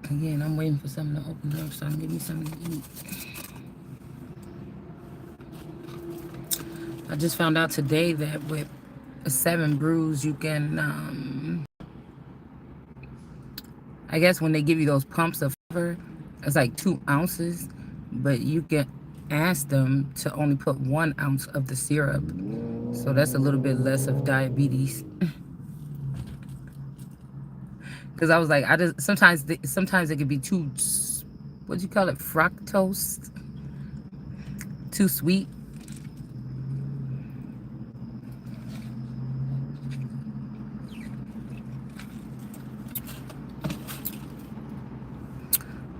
Again, I'm waiting for something to open up so I can give me something to eat. I just found out today that with 7 brews, you can, I guess when they give you those pumps of flavor, it's like 2 ounces, but you can ask them to only put 1 ounce of the syrup. So that's a little bit less of diabetes. Because I was like, I just sometimes it could be too, what do you call it, fructose, too sweet.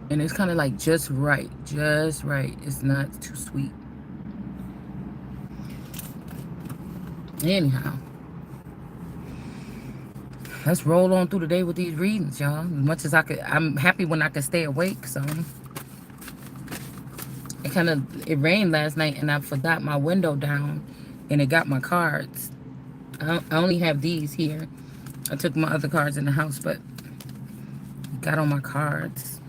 And it's kind of like just right, just right. It's not too sweet. Anyhow, let's roll on through the day with these readings, y'all. As much as I could, I'm happy when I can stay awake. So it rained last night, and I forgot my window down, and it got my cards. I only have these here. I took my other cards in the house, but it got on my cards.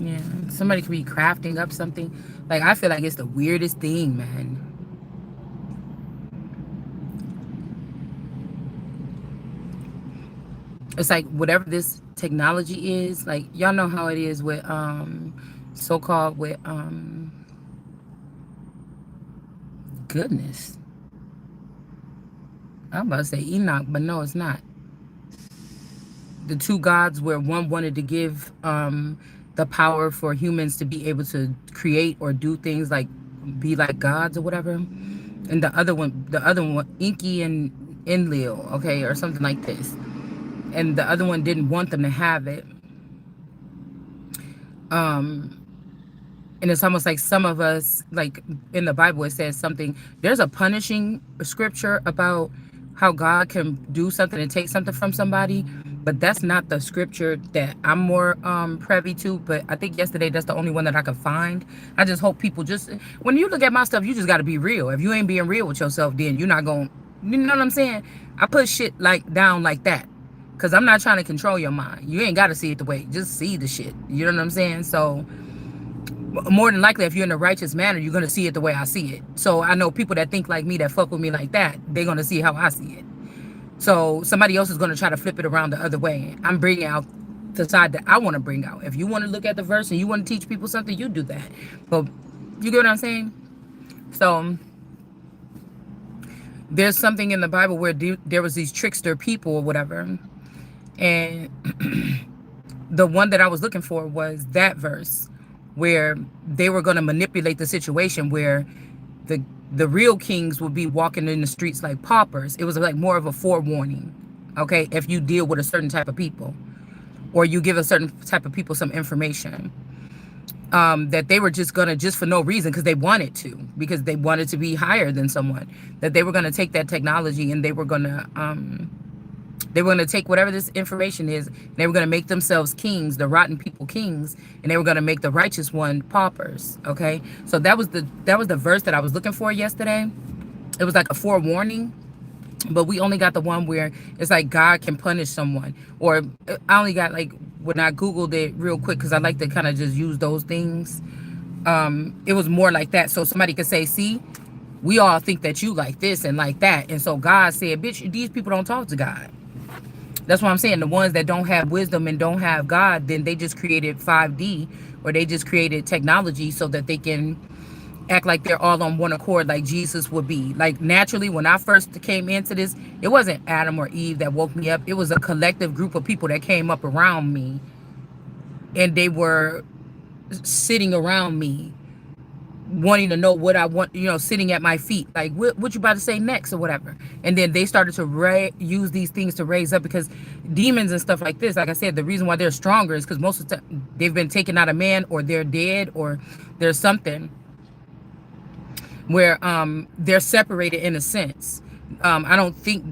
Yeah, somebody could be crafting up something. Like, I feel like it's the weirdest thing, man. It's like whatever this technology is, like, y'all know how it is with so-called with goodness. I'm about to say Enoch, but no, it's not. The two gods where one wanted to give the power for humans to be able to create or do things like be like gods or whatever. And the other one, Inky and Enlil, okay, or something like this. And the other one didn't want them to have it. And it's almost like some of us, like in the Bible, it says something. There's a punishing scripture about how God can do something and take something from somebody, but that's not the scripture that I'm more privy to. But I think yesterday that's the only one that I could find. I just hope people just, when you look at my stuff, you just got to be real. If you ain't being real with yourself, then you're not going, you know what I'm saying? I put shit like down like that because I'm not trying to control your mind. You ain't got to see it the way, just see the shit. You know what I'm saying? So more than likely, if you're in a righteous manner, you're going to see it the way I see it. So I know people that think like me, that fuck with me like that, they're going to see how I see it. So somebody else is going to try to flip it around the other way. I'm bringing out the side that I want to bring out. If you want to look at the verse and you want to teach people something, you do that. But you get what I'm saying? So there's something in the Bible where there was these trickster people or whatever. And the one that I was looking for was that verse where they were going to manipulate the situation where the real kings would be walking in the streets like paupers. It was like more of a forewarning, okay, if you deal with a certain type of people or you give a certain type of people some information, that they were just gonna, just for no reason, because they wanted to be higher than someone, that they were going to take that technology and they were going to take whatever this information is, and they were going to make themselves kings, the rotten people kings, and they were going to make the righteous one paupers. Okay, so that was the verse that I was looking for yesterday. It was like a forewarning, but we only got the one where it's like God can punish someone. Or I only got, like, when I Googled it real quick, because I like to kind of just use those things. It was more like that, so somebody could say, see, we all think that you like this and like that, and so God said, bitch, these people don't talk to God. That's what I'm saying. The ones that don't have wisdom and don't have God, then they just created 5D, or they just created technology so that they can act like they're all on one accord, like Jesus would be. Like, naturally, when I first came into this, it wasn't Adam or Eve that woke me up. It was a collective group of people that came up around me, and they were sitting around me wanting to know what I want, sitting at my feet, like, what you about to say next or whatever. And then they started to use these things to raise up, because demons and stuff like this, like I said, the reason why they're stronger is because most of the time they've been taken out of man, or they're dead, or there's something where they're separated in a sense. I don't think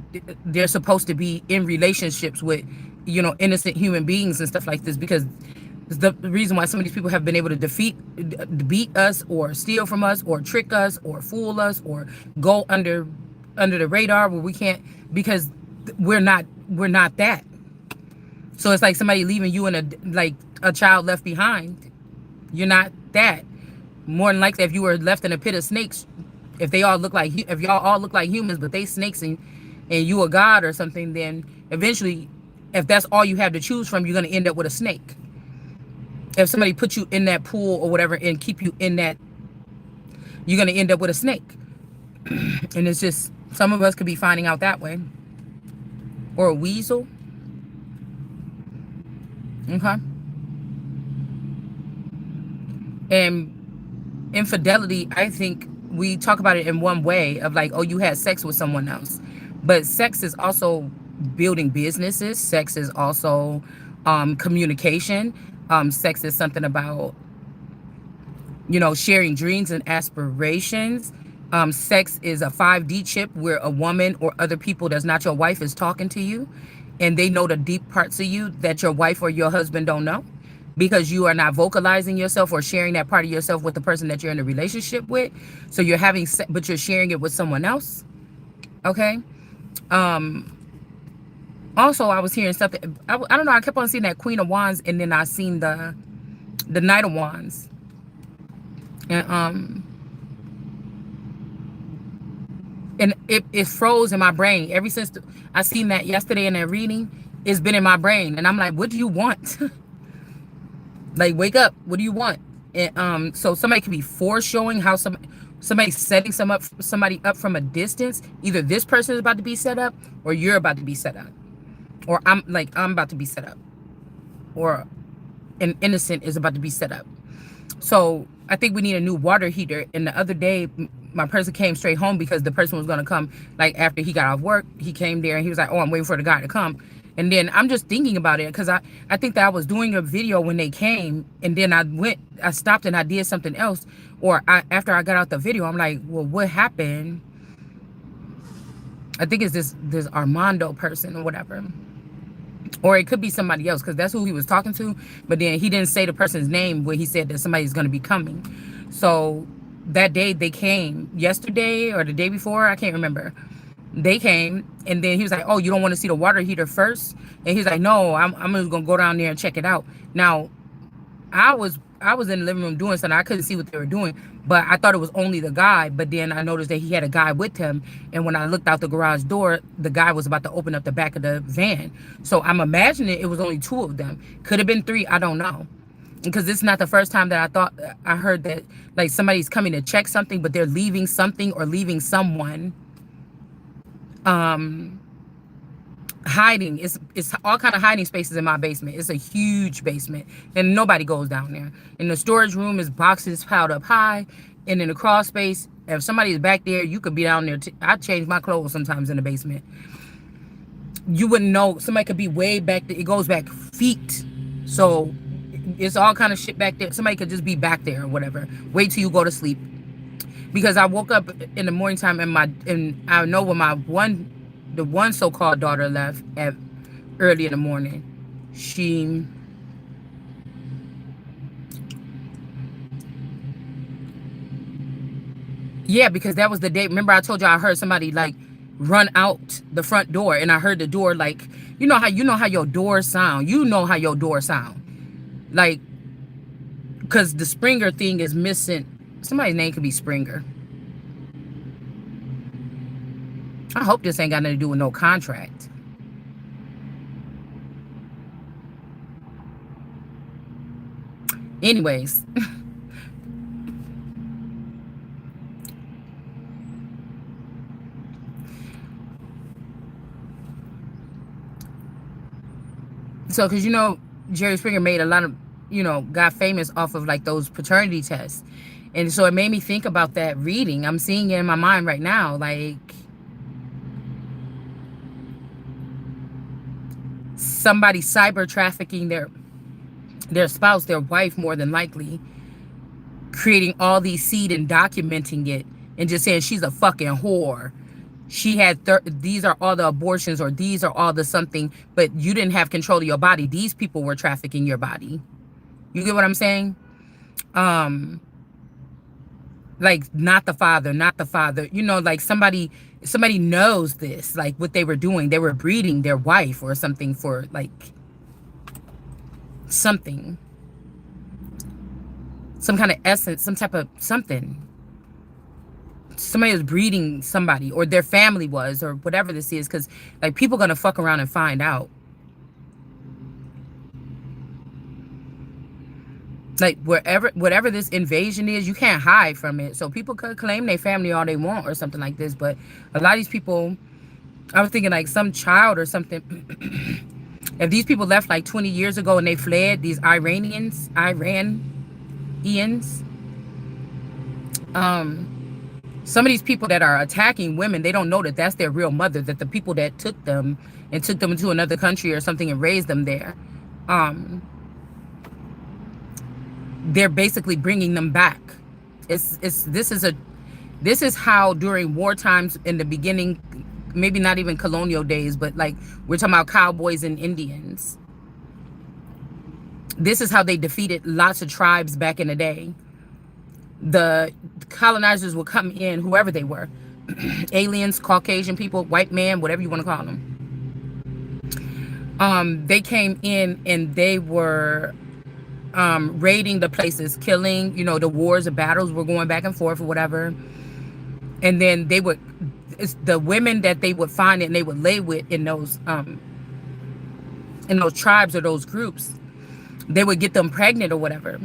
they're supposed to be in relationships with, innocent human beings and stuff like this, because the reason why some of these people have been able to beat us, or steal from us, or trick us, or fool us, or go under the radar where we can't, because we're not that. So it's like somebody leaving you in a, like a child left behind. You're not that. More than likely, if you were left in a pit of snakes, if y'all all look like humans, but they snakes, and you a god or something, then eventually, if that's all you have to choose from, you're gonna end up with a snake. If somebody put you in that pool or whatever and keep you in that, you're gonna end up with a snake. And it's just, some of us could be finding out that way. Or a weasel. Okay. And infidelity, I think we talk about it in one way of like, oh, you had sex with someone else. But sex is also building businesses. Sex is also communication. Sex is something about, sharing dreams and aspirations. Sex is a 5D chip where a woman or other people that's not your wife is talking to you, and they know the deep parts of you that your wife or your husband don't know, because you are not vocalizing yourself or sharing that part of yourself with the person that you're in a relationship with. So you're having sex, but you're sharing it with someone else. Okay. Also, I was hearing something. I don't know. I kept on seeing that Queen of Wands, and then I seen the Knight of Wands, and it froze in my brain ever since I seen that yesterday in that reading. It's been in my brain, and I'm like, what do you want? Like, wake up. What do you want? And so somebody could be foreshowing how somebody's setting somebody up from a distance. Either this person is about to be set up, or you're about to be set up, or I'm about to be set up, or an innocent is about to be set up. So I think we need a new water heater. And the other day, my person came straight home because the person was going to come, like, after he got off work. He came there and he was like, oh, I'm waiting for the guy to come. And then I'm just thinking about it, because I think that I was doing a video when they came, and then I stopped and I did something else. Or after I got out the video, I'm like, well, what happened? I think it's this Armando person or whatever. Or it could be somebody else, because that's who he was talking to. But then he didn't say the person's name when he said that somebody's going to be coming. So that day they came, yesterday or the day before, I can't remember. They came, and then he was like, oh, you don't want to see the water heater first? And he was like, no, I'm just going to go down there and check it out. Now, I was in the living room doing something. I couldn't see what they were doing, but I thought it was only the guy. But then I noticed that he had a guy with him. And when I looked out the garage door, the guy was about to open up the back of the van. So I'm imagining it was only two of them. Could have been three. I don't know. Because this is not the first time that I heard that, like, somebody's coming to check something, but they're leaving something or leaving someone. Hiding. It's all kind of hiding spaces in my basement. It's a huge basement, and nobody goes down there. In the storage room is boxes piled up high, and in the crawl space, if somebody is back there, you could be down there. I change my clothes sometimes in the basement. You wouldn't know. Somebody could be way back there. It goes back feet. So it's all kind of shit back there. Somebody could just be back there or whatever. Wait till you go to sleep. Because I woke up in the morning time, and I know when the one so-called daughter left at early in the morning. Yeah, because that was the day. Remember I told you I heard somebody like run out the front door, and I heard the door, like, you know how your doors sound. You know how your doors sound. Like, because the Springer thing is missing. Somebody's name could be Springer. I hope this ain't got nothing to do with no contract. Anyways. So, because Jerry Springer made a lot of, got famous off of like those paternity tests. And so it made me think about that reading. I'm seeing it in my mind right now. Like, somebody cyber trafficking their spouse, their wife, more than likely, creating all these seed and documenting it and just saying she's a fucking whore. She had these are all the abortions, or these are all the something, but you didn't have control of your body. These people were trafficking your body. You get what I'm saying? Like, not the father, like somebody somebody knows this, like what they were doing. They were breeding their wife or something for like something, some kind of essence, some type of something. Somebody was breeding somebody, or their family was, or whatever this is, because like people gonna fuck around and find out. Like whatever this invasion is, you can't hide from it. So people could claim their family all they want or something like this, but a lot of these people, I was thinking like some child or something. If these people left like 20 years ago and they fled, these Iranians, some of these people that are attacking women, they don't know that that's their real mother, that the people that took them and took them into another country or something and raised them there, they're basically bringing them back. This is how during war times in the beginning, maybe not even colonial days, but like we're talking about cowboys and Indians. This is how they defeated lots of tribes back in the day. The colonizers would come in, whoever they were, aliens, Caucasian people, white man, whatever you want to call them. They came in and they were raiding the places, killing, the wars, the battles were going back and forth or whatever. And then they would, it's the women that they would find and they would lay with in those tribes or those groups, they would get them pregnant or whatever.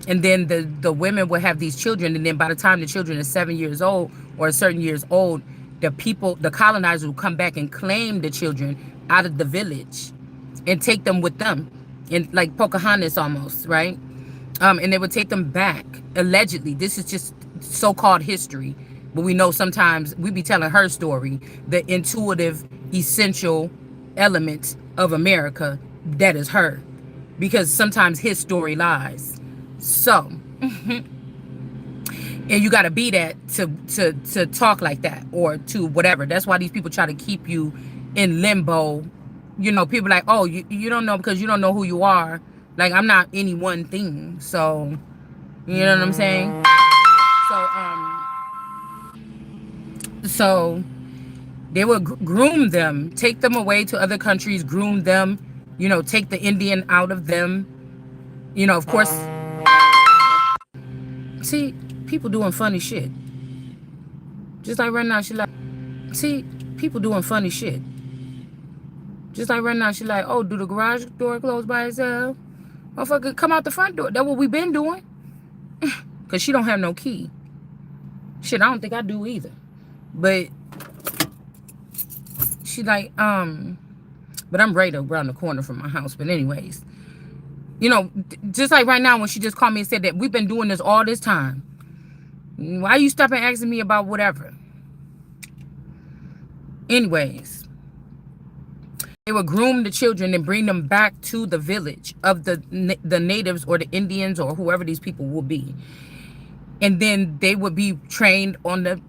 And then the women would have these children, and then by the time the children are 7 years old or a certain years old, the colonizers would come back and claim the children out of the village and take them with them, in like Pocahontas almost, right? And they would take them back, allegedly. This is just so-called history, but we know sometimes we be telling her story, the intuitive, essential element of America, that is her, because sometimes his story lies. So, and you got to be that to talk like that, or to whatever. That's why these people try to keep you in limbo. People like, oh, you don't know because you don't know who you are. Like, I'm not any one thing. So, you know what I'm saying? So they would groom them, take them away to other countries, groom them, take the Indian out of them. Of course, see, people doing funny shit. Just like right now, she like, see, people doing funny shit. Just like right now, she like, oh, do the garage door close by itself? Motherfucker, come out the front door. That's what we been doing. Because she don't have no key. Shit, I don't think I do either. But she like, but I'm right around the corner from my house. But anyways, just like right now when she just called me and said that we've been doing this all this time. Why you stopping asking me about whatever? Anyways, they would groom the children and bring them back to the village of the natives or the Indians or whoever these people will be. And then they would be trained on the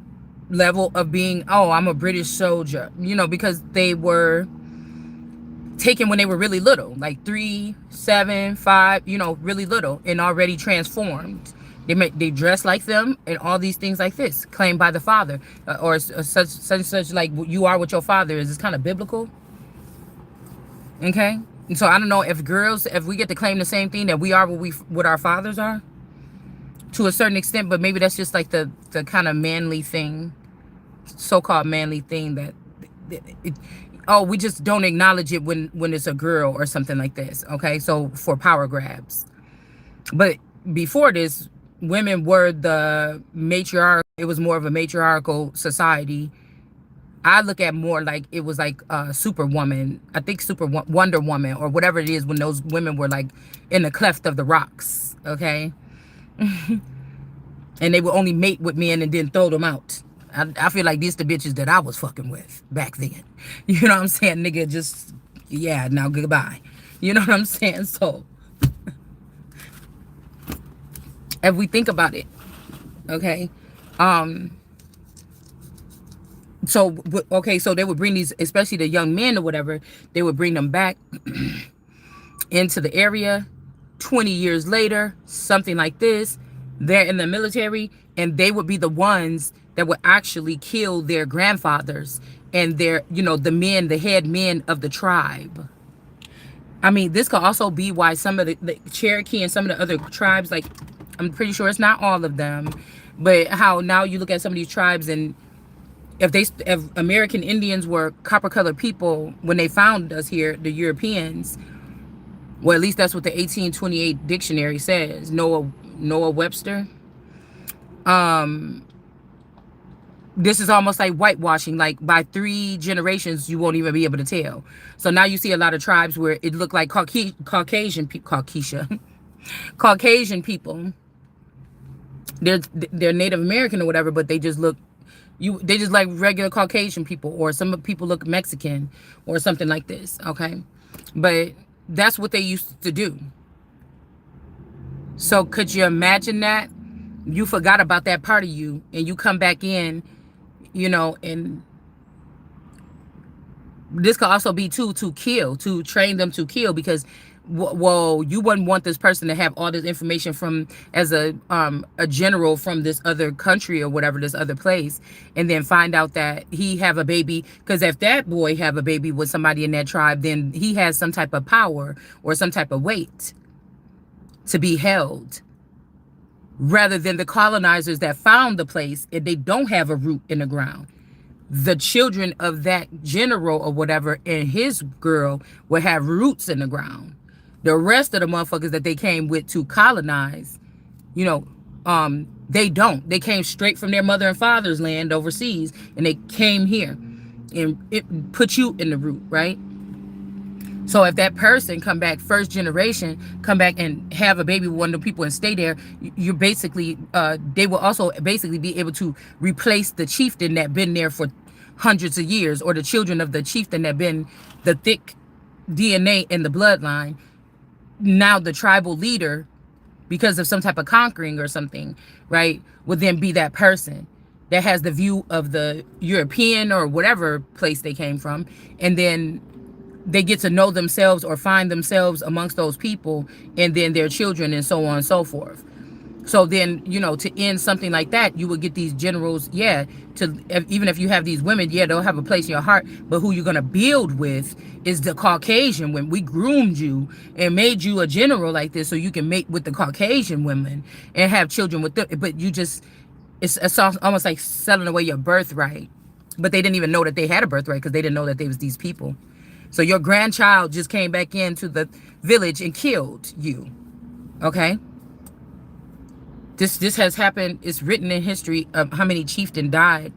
level of being, oh, I'm a British soldier, because they were taken when they were really little, like 3, 7, 5, really little, and already transformed. They dress like them and all these things like this, claimed by the father, or such like you are what your father is. It's kind of biblical. Okay, and so I don't know if we get to claim the same thing, that we are what our fathers are, to a certain extent, but maybe that's just like the kind of manly thing, so-called manly thing that we just don't acknowledge it when it's a girl or something like this. Okay, so for power grabs. But before this, women were the matriarch. It was more of a matriarchal society. I look at more like it was like Superwoman. I think Wonder Woman or whatever it is, when those women were like in the cleft of the rocks. Okay. And they would only mate with men and then throw them out. I feel like these the bitches that I was fucking with back then. You know what I'm saying? Nigga, just, yeah, now goodbye. You know what I'm saying? So, if we think about it, okay? So they would bring these, especially the young men or whatever, they would bring them back into the area. 20 years later, something like this, they're in the military, and they would be the ones that would actually kill their grandfathers and their, the men, the head men of the tribe. I mean, this could also be why some of the Cherokee and some of the other tribes, like, I'm pretty sure it's not all of them, but how now you look at some of these tribes, and if American Indians were copper colored people when they found us here, the Europeans, well, at least that's what the 1828 dictionary says. Noah Webster. This is almost like whitewashing. Like by 3 generations, you won't even be able to tell. So now you see a lot of tribes where it looked like Caucasian people, Caucasian people. They're Native American or whatever, but they just look, they just like regular Caucasian people, or some people look Mexican or something like this. Okay, but that's what they used to do. So could you imagine that? You forgot about that part of you, and you come back in, and this could also be too, to kill, to train them to kill, because well, you wouldn't want this person to have all this information from as a general from this other country or whatever, this other place, and then find out that he have a baby. Because if that boy have a baby with somebody in that tribe, then he has some type of power or some type of weight to be held, rather than the colonizers that found the place and they don't have a root in the ground. The children of that general or whatever and his girl will have roots in the ground. The rest of the motherfuckers that they came with to colonize, they don't. They came straight from their mother and father's land overseas, and they came here, and it put you in the root, right? So if that person come back, first generation, come back and have a baby with one of the people and stay there, you're basically, they will also basically be able to replace the chieftain that been there for hundreds of years, or the children of the chieftain that been the thick DNA in the bloodline. Now the tribal leader, because of some type of conquering or something, right, would then be that person that has the view of the European or whatever place they came from, and then they get to know themselves or find themselves amongst those people, and then their children, and so on and so forth. So then, to end something like that, you would get these generals, even if you have these women, they'll have a place in your heart, but who you're going to build with is the Caucasian women. We groomed you and made you a general like this so you can mate with the Caucasian women and have children with them. But it's almost like selling away your birthright. But they didn't even know that they had a birthright, because they didn't know that they was these people. So your grandchild just came back into the village and killed you. Okay? This has happened. It's written in history of how many chieftains died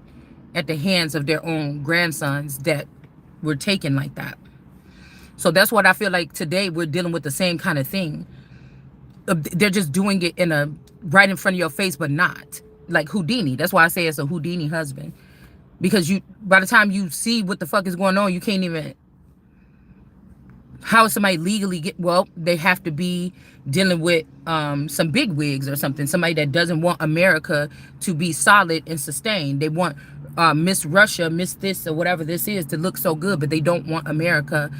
at the hands of their own grandsons that were taken like that. So that's what I feel like today we're dealing with, the same kind of thing. They're just doing it right in front of your face, but not. Like Houdini. That's why I say it's a Houdini husband. Because by the time you see what the fuck is going on, you can't even... How is somebody legally they have to be dealing with some big wigs or something. Somebody that doesn't want America to be solid and sustained. They want Miss Russia, Miss this, or whatever this is, to look so good, but they don't want America,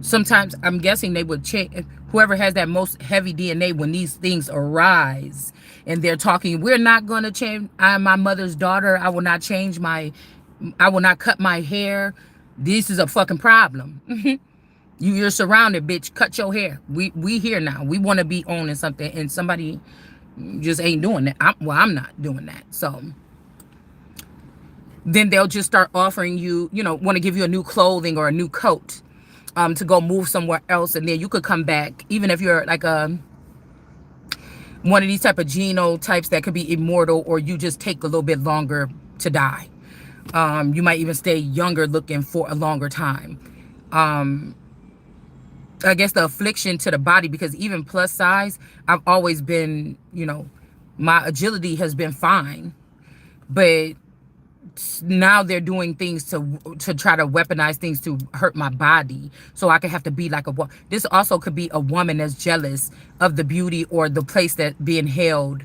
Sometimes I'm guessing they would change. Whoever has that most heavy DNA, when these things arise and they're talking, we're not going to change. I'm my mother's daughter. I will not I will not cut my hair. This is a fucking problem. You're surrounded, bitch. Cut your hair. We here now. We want to be owning something, and somebody just ain't doing that. I'm not doing that. So then they'll just start offering you, want to give you a new clothing or a new coat, to go move somewhere else, and then you could come back, even if you're like one of these type of genotypes that could be immortal, or you just take a little bit longer to die. You might even stay younger looking for a longer time. I guess the affliction to the body, because even plus size, I've always been, my agility has been fine, but now they're doing things to try to weaponize things to hurt my body, so I could have to be like a woman. This also could be a woman that's jealous of the beauty or the place that being held.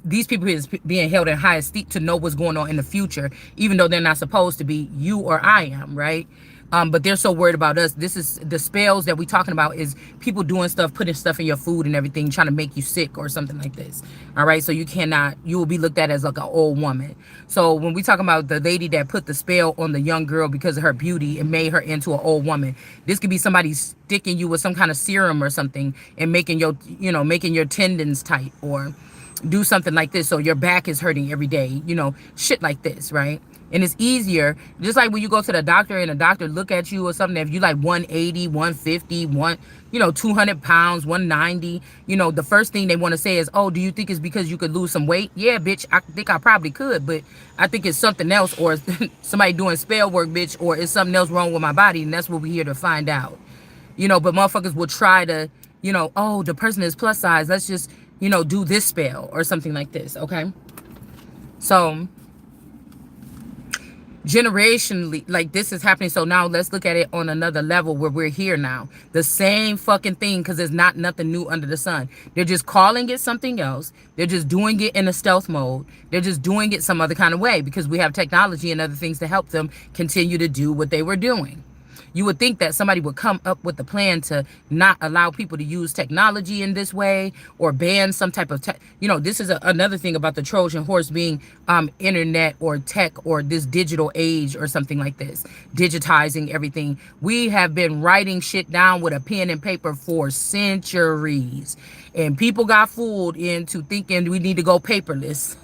These people is being held in high esteem to know what's going on in the future, even though they're not supposed to be. You or I am, right? But they're so worried about us. This is the spells that we talking about, is people doing stuff, putting stuff in your food and everything, trying to make you sick or something like this. All right. So you will be looked at as like an old woman. So when we talking about the lady that put the spell on the young girl because of her beauty and made her into an old woman, this could be somebody sticking you with some kind of serum or something and making making your tendons tight, or do something like this so your back is hurting every day, shit like this, right? And it's easier, just like when you go to the doctor and the doctor look at you or something, if you like 180, 150, 200 pounds, 190, the first thing they want to say is, oh, do you think it's because you could lose some weight? Yeah, bitch, I think I probably could, but I think it's something else, or somebody doing spell work, bitch, or is something else wrong with my body, and that's what we're here to find out. But motherfuckers will try to, oh, the person is plus size, let's just, do this spell or something like this, okay? So generationally, like, this is happening. So now let's look at it on another level where we're here now. The same fucking thing, because there's not nothing new under the sun. They're just calling it something else. They're just doing it in a stealth mode. They're just doing it some other kind of way because we have technology and other things to help them continue to do what they were doing. You would think that somebody would come up with a plan to not allow people to use technology in this way, or ban some type of this is another thing about the Trojan horse being internet or tech or this digital age or something like this, digitizing everything. We have been writing shit down with a pen and paper for centuries, and people got fooled into thinking we need to go paperless.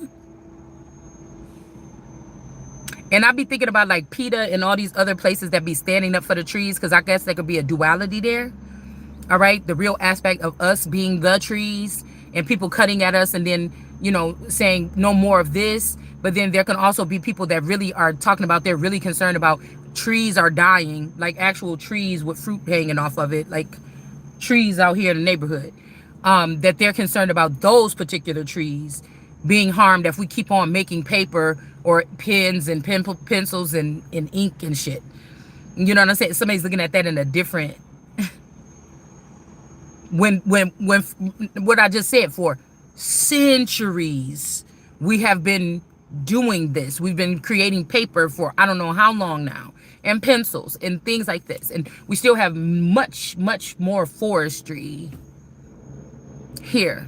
And I be thinking about like PETA and all these other places that be standing up for the trees, because I guess there could be a duality there. All right. The real aspect of us being the trees, and people cutting at us and then, saying no more of this. But then there can also be people that really are talking about, they're really concerned about trees are dying, like actual trees with fruit hanging off of it, like trees out here in the neighborhood, that they're concerned about those particular trees being harmed if we keep on making paper or pens and pencils and ink and shit. You know what I'm saying? Somebody's looking at that in a different when what I just said, for centuries we have been doing this. We've been creating paper for I don't know how long now, and pencils and things like this, and we still have much more forestry here.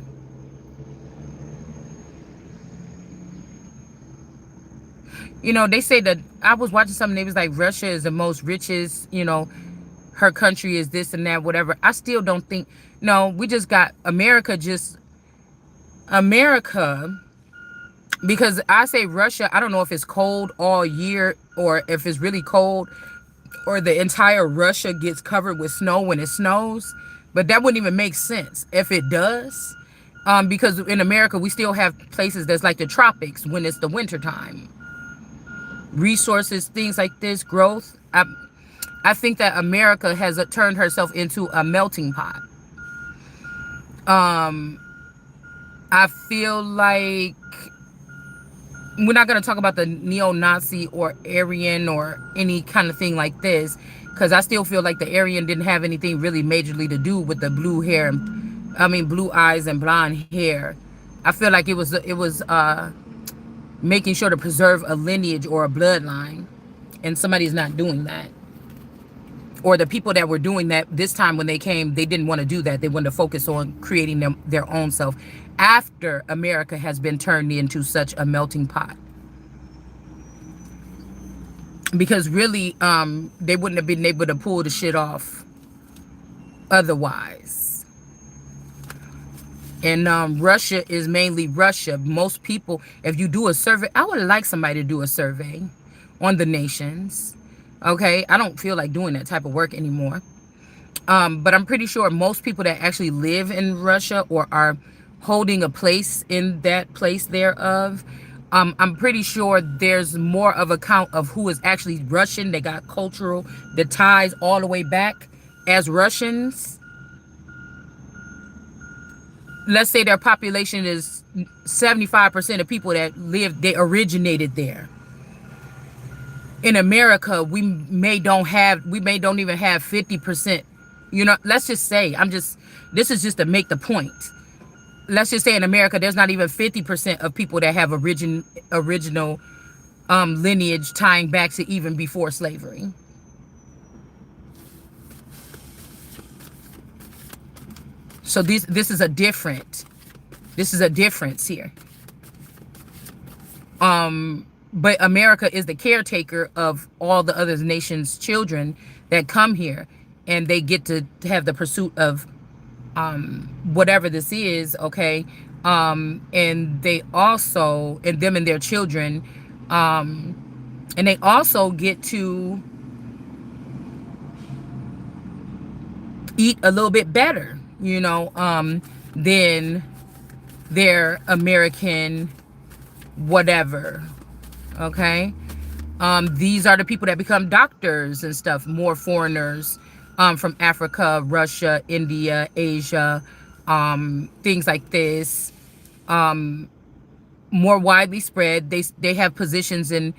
They say that, I was watching something, it was like Russia is the most richest, her country is this and that, whatever. I still don't think, no, we just got America, because I say Russia, I don't know if it's cold all year or if it's really cold, or the entire Russia gets covered with snow when it snows, but that wouldn't even make sense if it does, because in America we still have places that's like the tropics when it's the winter time. Resources, things like this, growth. I think that America has turned herself into a melting pot. I feel like we're not going to talk about the neo-Nazi or Aryan or any kind of thing like this, because I still feel like the Aryan didn't have anything really majorly to do with the blue hair, blue eyes and blonde hair. I feel like it was making sure to preserve a lineage or a bloodline, and somebody's not doing that. Or the people that were doing that this time when they came, they didn't want to do that. They wanted to focus on creating their own self after America has been turned into such a melting pot. Because really, they wouldn't have been able to pull the shit off otherwise. And Russia is mainly Russia. Most people, if you do a survey, I would like somebody to do a survey on the nations. Okay, I don't feel like doing that type of work anymore. But I'm pretty sure most people that actually live in Russia or are holding a place in that place thereof, I'm pretty sure there's more of a count of who is actually Russian. They got the ties all the way back as Russians. Let's say their population is 75% of people that they originated there. In America, we may don't even have 50%. Let's just say, this is just to make the point. Let's just say in America, there's not even 50% of people that have original lineage tying back to even before slavery. So this is a different, this is a difference here. But America is the caretaker of all the other nations' children that come here, and they get to have the pursuit of whatever this is, okay? And they also, and them and their children, and they also get to eat a little bit better, than their American whatever, okay? These are the people that become doctors and stuff, more foreigners from Africa, Russia, India, Asia, things like this, more widely spread. They have positions in,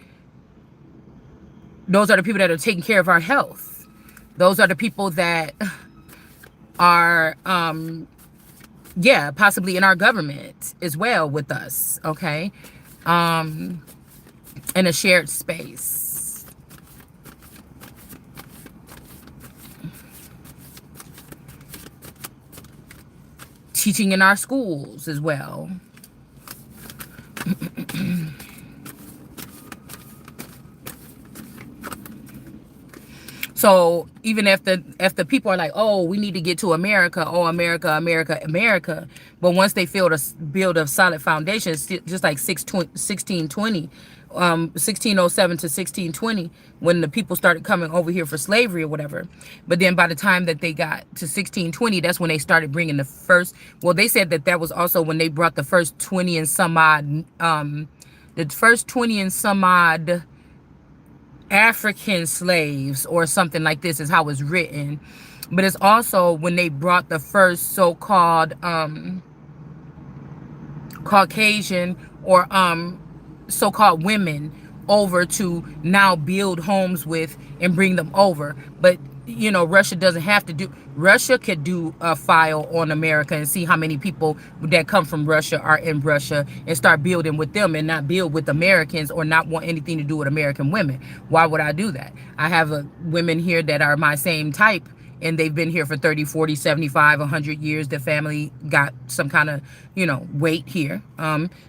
those are the people that are taking care of our health. Those are the people that are, yeah, possibly in our government as well with us, okay? In a shared space. Teaching in our schools as well. So even if the people are like, oh, we need to get to America, oh, America, America, America, but once they build a solid foundation, just like 1620, 1607 to 1620, when the people started coming over here for slavery or whatever. But then by the time that they got to 1620, that's when they started bringing the first. Well, they said that was also when they brought the first 20 and some odd, the first 20 and some odd African slaves or something like this is how it's written. But it's also when they brought the first so-called Caucasian or so-called women over to now build homes with and bring them over. But Russia doesn't have to do, Russia could do a file on America and see how many people that come from Russia are in Russia and start building with them and not build with Americans or not want anything to do with American women. Why would I do that? I have women here that are my same type, and they've been here for 30, 40, 75, 100 years. The family got some kind of, weight here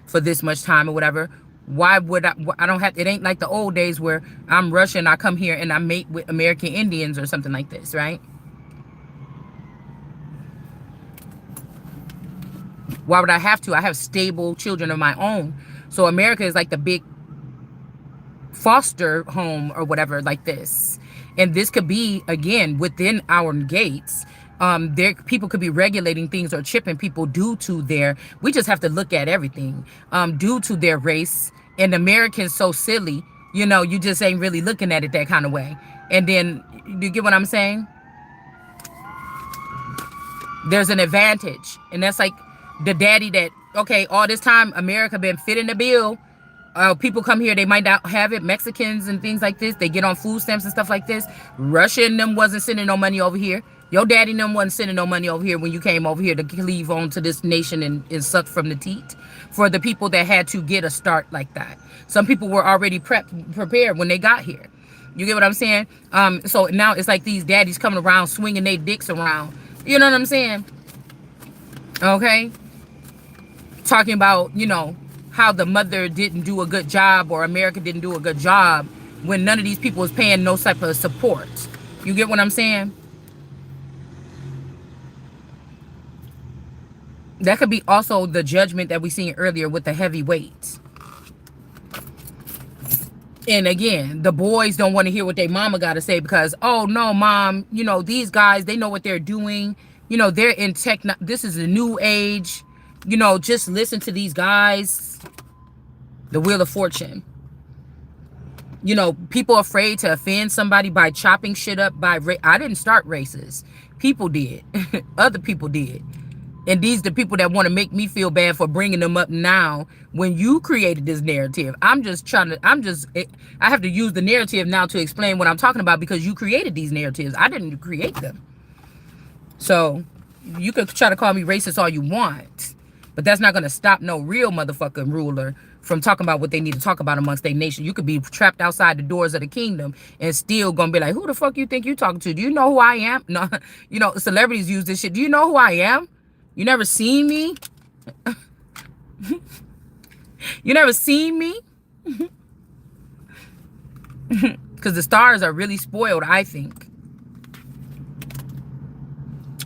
for this much time or whatever. Why would I don't have, it ain't like the old days where I'm Russian, I come here and I mate with American Indians or something like this, right? Why would I have to? I have stable children of my own. So America is like the big foster home or whatever like this. And this could be, again, within our gates. People could be regulating things or chipping people due to we just have to look at everything, due to their race. And Americans so silly, you just ain't really looking at it that kind of way. And then, you get what I'm saying? There's an advantage. And that's like the daddy that, okay, all this time, America been fitting the bill. People come here, they might not have it. Mexicans and things like this, they get on food stamps and stuff like this. Russia and them wasn't sending no money over here. Your daddy and them wasn't sending no money over here when you came over here to cleave onto this nation and suck from the teat. For the people that had to get a start like that. Some people were already prepared when they got here. You get what I'm saying? So now it's like these daddies coming around swinging their dicks around. You know what I'm saying? Okay? Talking about, how the mother didn't do a good job or America didn't do a good job when none of these people was paying no type of support. You get what I'm saying? That could be also the judgment that we seen earlier with the heavyweights. And again, the boys don't want to hear what their mama got to say because, oh no, mom, these guys, they know what they're doing. They're in tech. This is a new age. Just listen to these guys. The Wheel of Fortune. People afraid to offend somebody by chopping shit up by I didn't start races. People did. Other people did. And these are the people that want to make me feel bad for bringing them up now when you created this narrative. I have to use the narrative now to explain what I'm talking about because you created these narratives. I didn't create them. So you could try to call me racist all you want, but that's not going to stop no real motherfucking ruler from talking about what they need to talk about amongst their nation. You could be trapped outside the doors of the kingdom and still going to be like, who the fuck you think you talking to? Do you know who I am? No, celebrities use this shit. Do you know who I am? You never seen me? You never seen me? Because the stars are really spoiled, I think.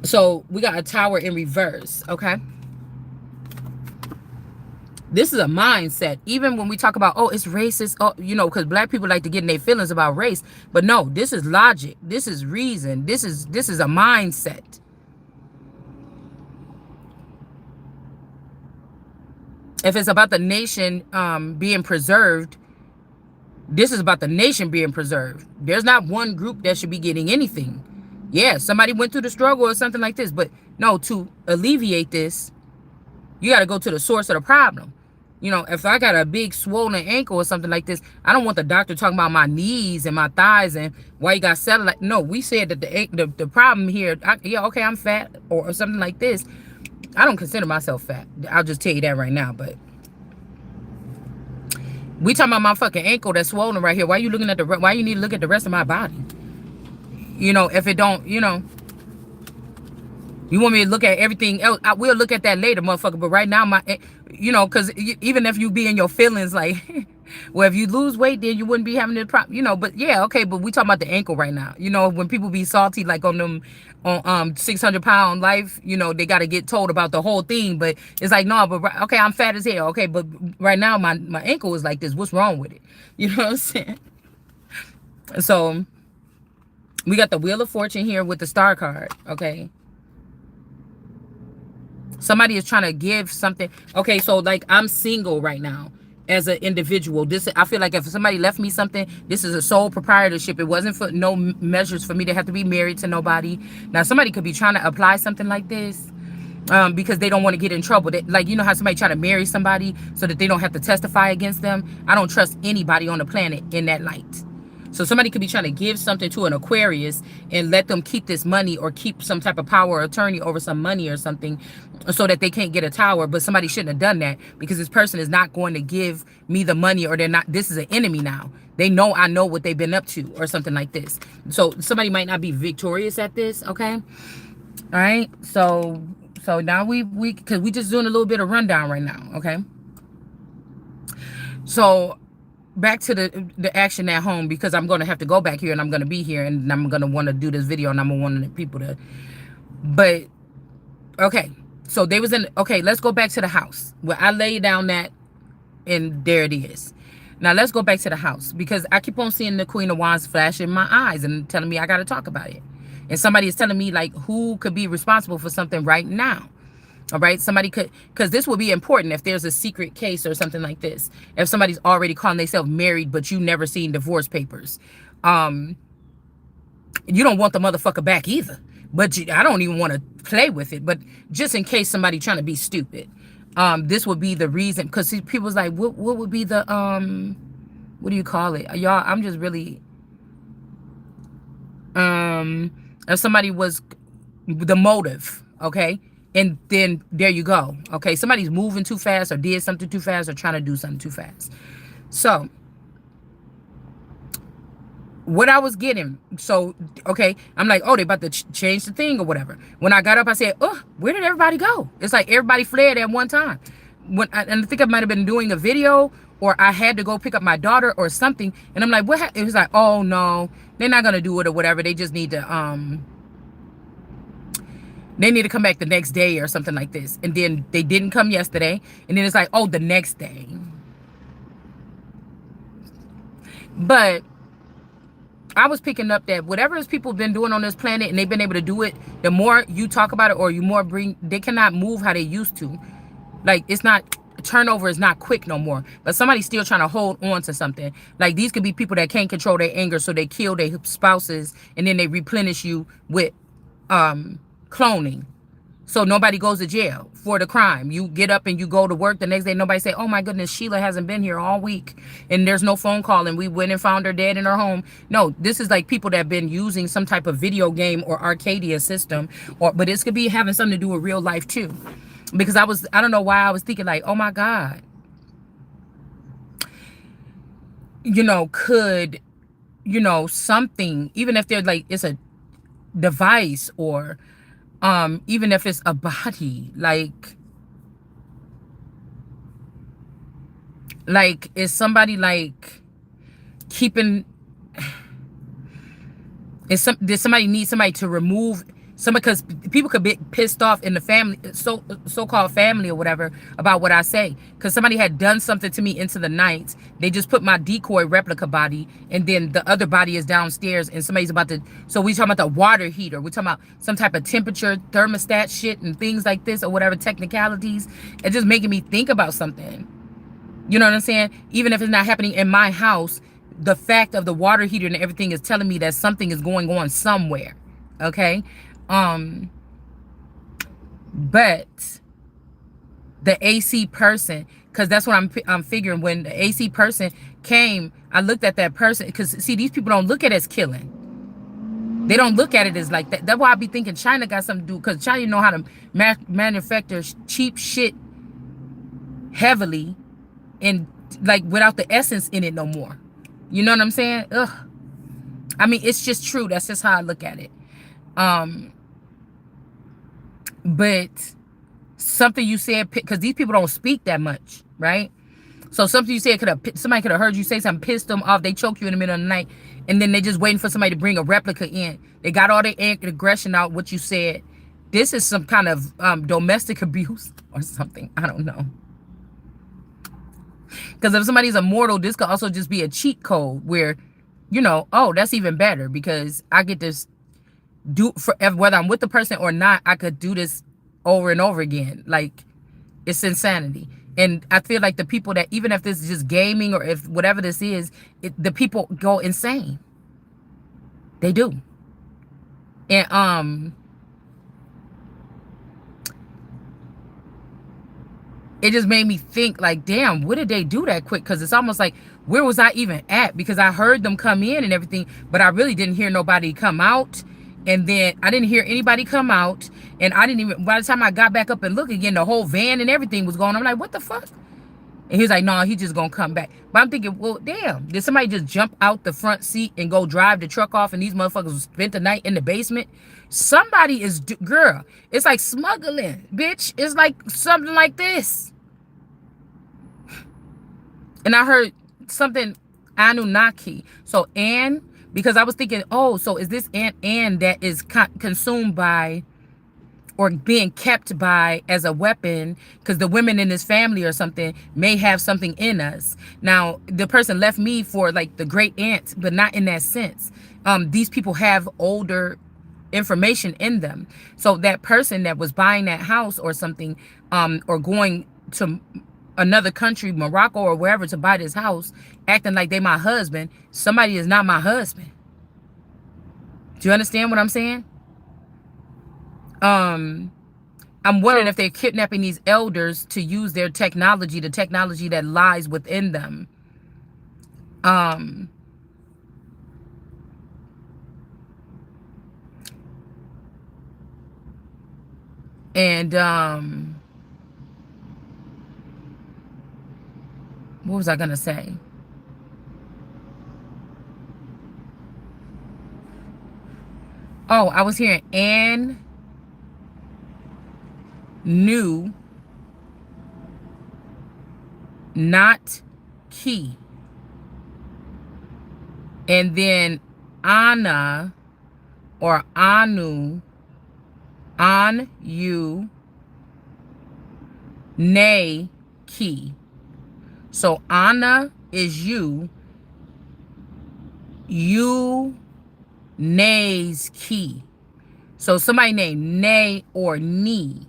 So we got a tower in reverse, okay? This is a mindset. Even when we talk about, oh, it's racist, oh, you know, because black people like to get in their feelings about race. But no, this is logic. This is reason. This is a mindset. If it's about the nation being preserved, this is about the nation being preserved. There's not one group that should be getting anything. Yeah, somebody went through the struggle or something like this. But no, to alleviate this, you got to go to the source of the problem. You know, if I got a big swollen ankle or something like this, I don't want the doctor talking about my knees and my thighs and why you got satellite. No, we said that the problem here, yeah, okay, I'm fat or something like this. I don't consider myself fat. I'll just tell you that right now. But we talking about my fucking ankle that's swollen right here. Why you looking at why you need to look at the rest of my body? You know, if it don't, you know, you want me to look at everything else, I will look at that later, motherfucker. But right now, you know, because even if you be in your feelings, like, well, if you lose weight, then you wouldn't be having the problem, you know. But yeah, okay, but we talking about the ankle right now. You know, when people be salty, like on them, on 600-pound life, you know, they got to get told about the whole thing. But it's like, no, but okay, I'm fat as hell. Okay, but right now, my ankle is like this. What's wrong with it? You know what I'm saying? So we got the Wheel of Fortune here with the Star card, okay? Somebody is trying to give something. Okay, so like I'm single right now as an individual. This, I feel like if somebody left me something, this is a sole proprietorship. It wasn't for no measures for me to have to be married to nobody. Now somebody could be trying to apply something like this because they don't want to get in trouble. Like, you know how somebody try to marry somebody so that they don't have to testify against them? I don't trust anybody on the planet in that light. So somebody could be trying to give something to an Aquarius and let them keep this money or keep some type of power of attorney over some money or something so that they can't get a tower. But somebody shouldn't have done that because this person is not going to give me the money, or they're not. This is an enemy now. They know I know what they've been up to or something like this. So somebody might not be victorious at this. Okay. All right. So now because we just doing a little bit of rundown right now. Okay. So back to the action at home, because I'm going to have to go back here and I'm going to be here and I'm going to want to do this video and I'm going to want the people to, but okay. So they was in, okay, let's go back to the house where I lay down that, and there it is. Now let's go back to the house because I keep on seeing the Queen of Wands flash in my eyes and telling me I got to talk about it. And somebody is telling me like who could be responsible for something right now. All right, somebody could, because this will be important if there's a secret case or something like this. If somebody's already calling themselves married, but you never seen divorce papers, you don't want the motherfucker back either. But I don't even want to play with it. But just in case somebody trying to be stupid, this would be the reason. Because people's like, what would be the what do you call it, y'all? I'm just really if somebody was the motive, okay. And then there you go. Okay, somebody's moving too fast or did something too fast or trying to do something too fast. So what I was getting, so, okay, I'm like, oh, they about to change the thing or whatever. When I got up, I said, oh, where did everybody go? It's like everybody fled at one time. And I think I might have been doing a video, or I had to go pick up my daughter or something. And I'm like, what? It was like, oh, no, they're not going to do it or whatever. They just need to, they need to come back the next day or something like this. And then they didn't come yesterday. And then it's like, oh, the next day. But I was picking up that whatever people been doing on this planet and they've been able to do it, the more you talk about it or you more bring, they cannot move how they used to. Like, it's not, turnover is not quick no more. But somebody's still trying to hold on to something. Like, these could be people that can't control their anger, so they kill their spouses and then they replenish you with cloning, so nobody goes to jail for the crime. You get up and you go to work the next day, nobody say, oh my goodness, Sheila hasn't been here all week and there's no phone call and we went and found her dead in her home. No, this is like people that have been using some type of video game or Arcadia system, but this could be having something to do with real life too. Because I don't know why I was thinking like, oh my God, you know, could, you know, something, even if they're like, it's a device or Even if it's a body, like is somebody like keeping, did somebody need somebody to remove somebody, because people could be pissed off in the family, so-called family or whatever, about what I say, because somebody had done something to me into the night. They just put my decoy replica body, and then the other body is downstairs, and somebody's about to, so we talking about the water heater, we talking about some type of temperature thermostat shit and things like this or whatever technicalities. It's just making me think about something. You know what I'm saying? Even if it's not happening in my house, the fact of the water heater and everything is telling me that something is going on somewhere. Okay? Um, but the AC person, because that's what I'm figuring. When the AC person came, I looked at that person, because see, these people don't look at it as killing. They don't look at it as like that. That's why I be thinking China got something to do, because China know how to manufacture cheap shit heavily, and like without the essence in it no more. You know what I'm saying? Ugh. I mean, it's just true. That's just how I look at it. But something you said, because these people don't speak that much, right? So something you said somebody could have heard you say something, pissed them off. They choke you in the middle of the night, and then they just waiting for somebody to bring a replica in. They got all their aggression out. What you said, this is some kind of domestic abuse or something. I don't know. Because if somebody's immortal, this could also just be a cheat code where, you know, oh, that's even better, because I get this forever, whether I'm with the person or not. I could do this over and over again. Like, it's insanity. And I feel like the people that, even if this is just gaming or if whatever this is, the people go insane. They do. And it just made me think, like, damn, what did they do that quick? Because it's almost like, where was I even at? Because I heard them come in and everything, but I really didn't hear nobody come out. And then I didn't hear anybody come out. And I didn't even, by the time I got back up and look again, the whole van and everything was going on. I'm like, what the fuck? And he was like, no, he just gonna come back. But I'm thinking, well, damn, did somebody just jump out the front seat and go drive the truck off, and these motherfuckers spent the night in the basement? Somebody is, girl, it's like smuggling, bitch. It's like something like this. And I heard something Anunnaki. So Anne, because I was thinking, oh, so is this Anne that is consumed by or being kept by as a weapon, because the women in this family or something may have something in us. Now, the person left me for like the great aunt, but not in that sense. These people have older information in them. So that person that was buying that house or something, or going to another country, Morocco or wherever, to buy this house, acting like they my husband, somebody is not my husband. Do you understand what I'm saying? I'm wondering if they're kidnapping these elders to use their technology, the technology that lies within them. And what was I gonna say? Oh, I was hearing Anne knew, not key. And then Anna or Anu, on you, nay, key. So Anna is you, nay's key. So somebody named Nay or Nee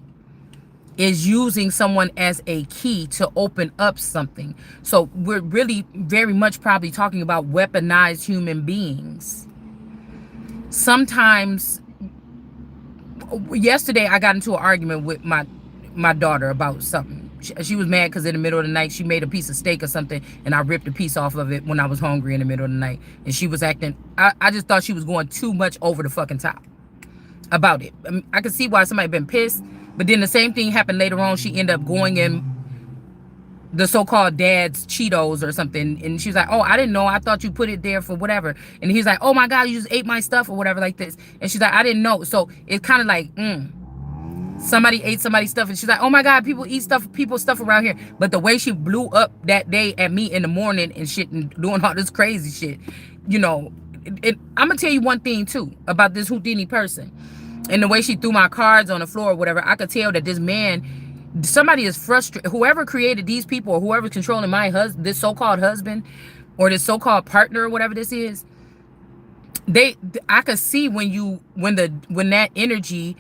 is using someone as a key to open up something. So we're really very much probably talking about weaponized human beings. Sometimes, yesterday I got into an argument with my daughter about something. She was mad because in the middle of the night she made a piece of steak or something, and I ripped a piece off of it when I was hungry in the middle of the night. And she was acting, I just thought she was going too much over the fucking top about it. I could see why somebody been pissed, but then the same thing happened later on. She ended up going in the so-called dad's Cheetos or something, and she was like, oh, I didn't know, I thought you put it there for whatever. And he's like, oh my God, you just ate my stuff or whatever like this. And she's like, I didn't know. So it's kind of like, Somebody ate somebody's stuff, and she's like, "Oh my God, people eat stuff, people stuff around here." But the way she blew up that day at me in the morning and shit, and doing all this crazy shit, you know, I'm gonna tell you one thing too about this Houdini person, and the way she threw my cards on the floor or whatever. I could tell that this man, somebody is frustrated. Whoever created these people, or whoever's controlling my husband, this so-called husband, or this so-called partner, or whatever this is, I could see when that energy,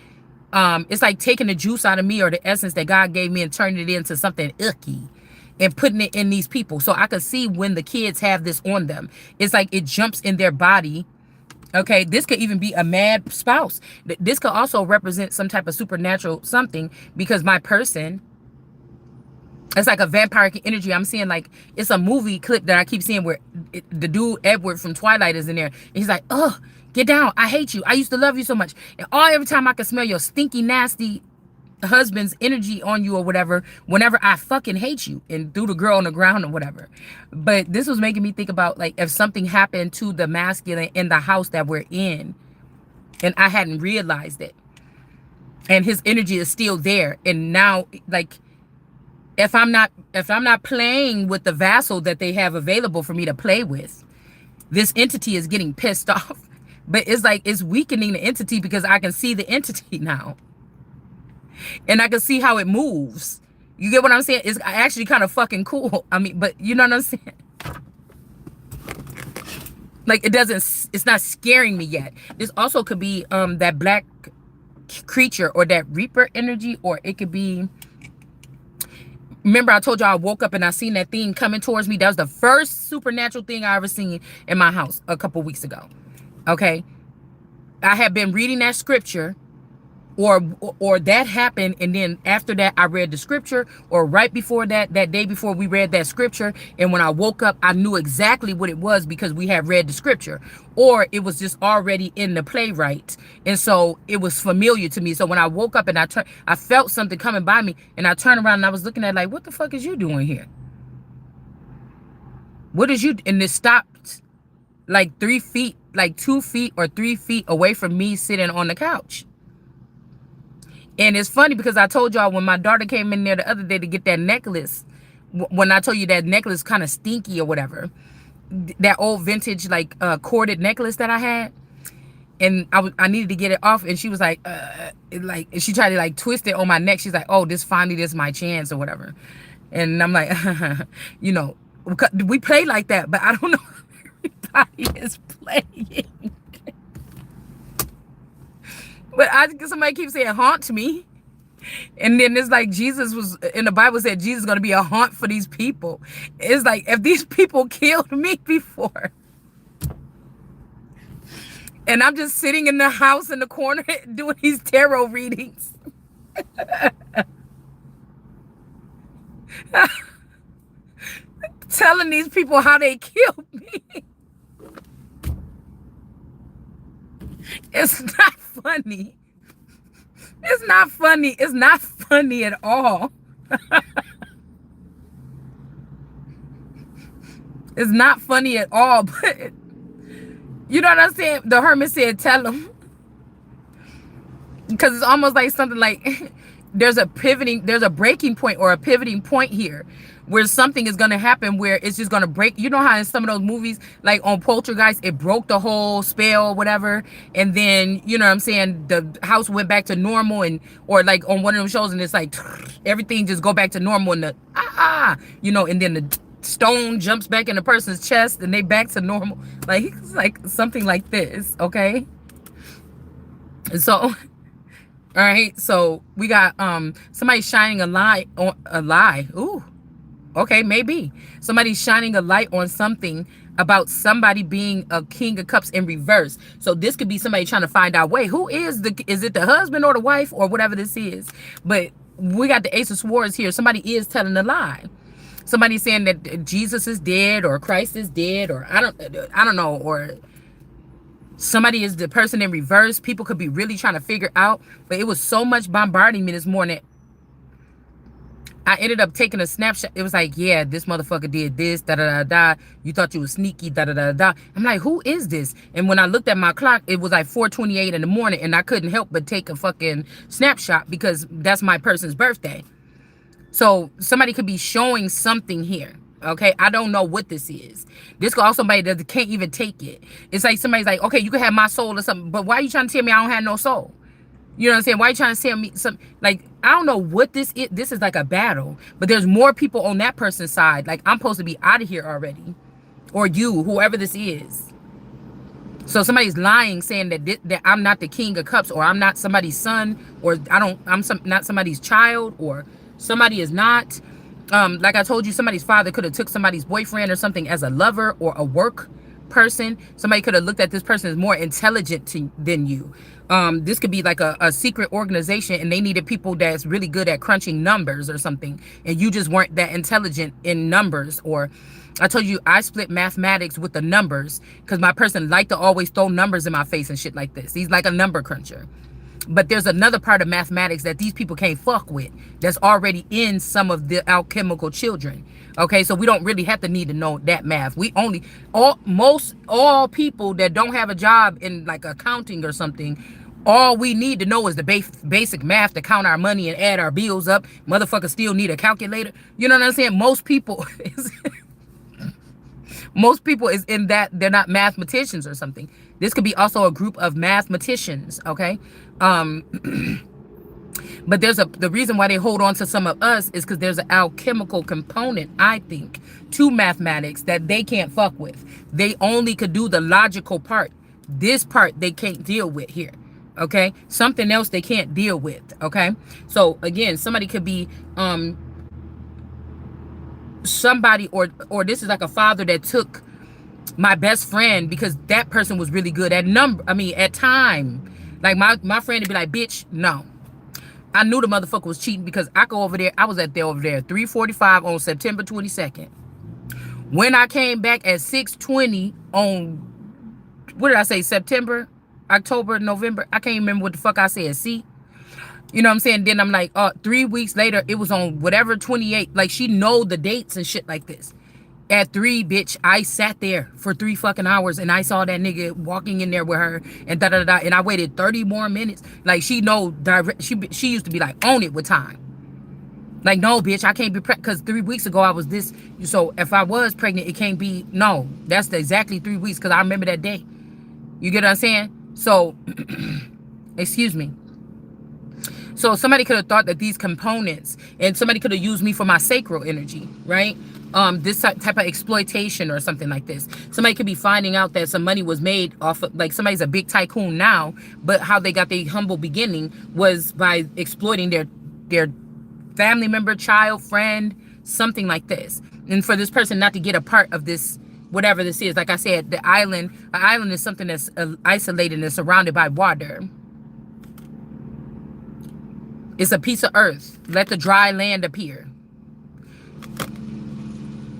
it's like taking the juice out of me, or the essence that God gave me, and turning it into something icky and putting it in these people. So I could see when the kids have this on them. It's like it jumps in their body. Okay, this could even be a mad spouse. This could also represent some type of supernatural something, because my person, it's like a vampiric energy. I'm seeing, like, it's a movie clip that I keep seeing where the dude Edward from Twilight is in there. And he's like, "Oh, get down. I hate you. I used to love you so much. And every time I can smell your stinky, nasty husband's energy on you or whatever, whenever I fucking hate you," and threw the girl on the ground or whatever. But this was making me think about, like, if something happened to the masculine in the house that we're in, and I hadn't realized it, and his energy is still there, and now, like, if I'm not playing with the vassal that they have available for me to play with, this entity is getting pissed off. But it's like it's weakening the entity, because I can see the entity now, and I can see how it moves. You get what I'm saying? It's actually kind of fucking cool. I mean, but you know what I'm saying? Like, it's not scaring me yet. This also could be that black creature, or that reaper energy, or it could be, remember I told you I woke up and I seen that thing coming towards me? That was the first supernatural thing I ever seen in my house a couple weeks ago. Okay, I had been reading that scripture, or that happened, and then after that I read the scripture, or right before that day before we read that scripture, and when I woke up I knew exactly what it was, because we had read the scripture, or it was just already in the playwright, and so it was familiar to me. So when I woke up and I felt something coming by me, and I turned around and I was looking at, like, what the fuck is you doing here? What is you? And it stopped like 3 feet, like 2 feet or 3 feet away from me, sitting on the couch. And it's funny, because I told y'all when my daughter came in there the other day to get that necklace, when I told you that necklace kind of stinky or whatever, that old vintage, like, corded necklace that I had, and I needed to get it off, and she was like, and she tried to, like, twist it on my neck. She's like, "Oh, this is my chance," or whatever. And I'm like, you know, we play like that, but I don't know if everybody is playing. But somebody keeps saying haunt me. And then it's like Jesus was, in the Bible said Jesus is going to be a haunt for these people. It's like, if these people killed me before, and I'm just sitting in the house in the corner doing these tarot readings. Telling these people how they killed me. It's not funny. It's not funny. It's not funny at all. It's not funny at all. But you know what I'm saying? The hermit said, "Tell them." Because it's almost like something like there's a breaking point, or a pivoting point here, where something is going to happen where it's just going to break. You know how in some of those movies, like on Poltergeist, it broke the whole spell or whatever, and then, you know what I'm saying, the house went back to normal, and or like on one of those shows, and it's like everything just go back to normal, and you know, and then the stone jumps back in the person's chest and they back to normal. Like, it's like something like this. Okay, so all right, so we got somebody shining a light on a lie. Ooh, okay, maybe somebody's shining a light on something about somebody being a King of Cups in reverse. So this could be somebody trying to find out, wait, who is it the husband or the wife or whatever this is? But we got the Ace of Swords here. Somebody is telling a lie. Somebody's saying that Jesus is dead, or Christ is dead, or I don't know, or somebody is the person in reverse. People could be really trying to figure out, but it was so much bombarding me this morning. I ended up taking a snapshot. It was like, yeah, this motherfucker did this, da da da da. You thought you was sneaky, da da da da. I'm like, who is this? And when I looked at my clock, it was like 4:28 in the morning, and I couldn't help but take a fucking snapshot because that's my person's birthday. So somebody could be showing something here. Okay, I don't know what this is. This could also somebody that can't even take it. It's like somebody's like, okay, you can have my soul or something, but why are you trying to tell me I don't have no soul? You know what I'm saying? Why are you trying to tell me some, like, I don't know what this is. This is like a battle, but there's more people on that person's side. Like, I'm supposed to be out of here already, or you, whoever this is. So somebody's lying, saying that I'm not the king of cups, or I'm not somebody's son, or not somebody's child, or somebody is not. Like I told you, somebody's father could have took somebody's boyfriend or something as a lover or a work person. Somebody could have looked at this person as more intelligent than you. This could be like a secret organization, and they needed people that's really good at crunching numbers or something, and you just weren't that intelligent in numbers. Or I told you I split mathematics with the numbers because my person liked to always throw numbers in my face and shit like this. He's like a number cruncher. But there's another part of mathematics that these people can't fuck with that's already in some of the alchemical children. Okay, so we don't really have to need to know that math. We only, all people that don't have a job in like accounting or something, all we need to know is the basic math to count our money and add our bills up. Motherfuckers still need a calculator. You know what I'm saying? Most people is in that they're not mathematicians or something. This could be also a group of mathematicians, okay? But the reason why they hold on to some of us is because there's an alchemical component, I think, to mathematics that they can't fuck with. They only could do the logical part. This part they can't deal with here, okay? Something else they can't deal with, okay? So again, somebody could be somebody, or this is like a father that took my best friend because that person was really good at time. Like my friend would be like, bitch, no. I knew the motherfucker was cheating because I go over there. I was over there 3:45 on September 22nd. When I came back at 6:20 on, what did I say, September, October, November? I can't remember what the fuck I said. See? You know what I'm saying? Then I'm like, 3 weeks later, it was on whatever 28. Like, she know the dates and shit like this. At 3, bitch, I sat there for 3 fucking hours and I saw that nigga walking in there with her and da da da. And I waited 30 more minutes. Like, she know direct. She used to be like, on it with time. Like, no, bitch, I can't be pregnant because 3 weeks ago I was this. So if I was pregnant, it can't be. No, that's exactly 3 weeks because I remember that day. You get what I'm saying? So, excuse me. So somebody could have thought that these components, and somebody could have used me for my sacral energy, right? This type of exploitation or something like this. Somebody could be finding out that some money was made off of, like, somebody's a big tycoon now, but how they got their humble beginning was by exploiting their family member, child, friend, something like this. And for this person not to get a part of this, whatever this is, like I said, an island is something that's isolated and surrounded by water. It's a piece of earth. Let the dry land appear.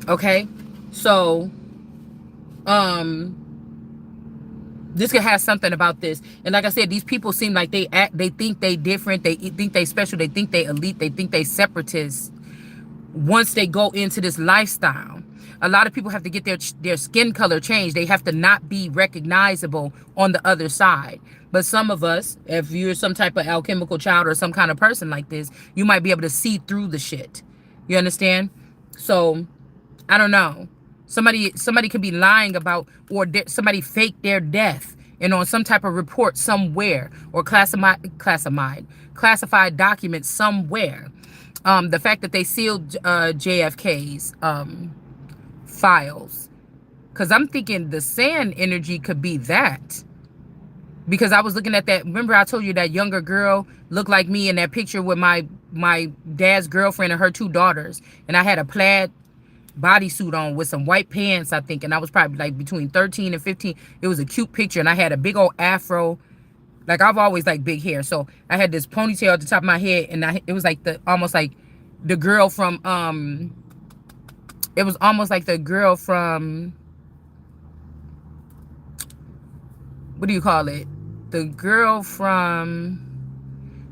Okay? So, this could have something about this. And like I said, these people seem like they think they different. They think they special. They think they elite. They think they separatists. Once they go into this lifestyle, a lot of people have to get their skin color changed. They have to not be recognizable on the other side. But some of us, if you're some type of alchemical child or some kind of person like this, you might be able to see through the shit. You understand? So, I don't know. Somebody could be lying about, or somebody faked their death and on some type of report somewhere, or classified documents somewhere. The fact that they sealed JFK's files, because I'm thinking the sand energy could be that. Because I was looking at that. Remember I told you that younger girl looked like me in that picture with my dad's girlfriend and her 2 daughters, and I had a plaid bodysuit on with some white pants, I think, and I was probably like between 13 and 15. It was a cute picture, and I had a big old afro. Like, I've always liked big hair, so I had this ponytail at the top of my head, and it was like almost like the girl from it was almost like the girl from, what do you call it? The girl from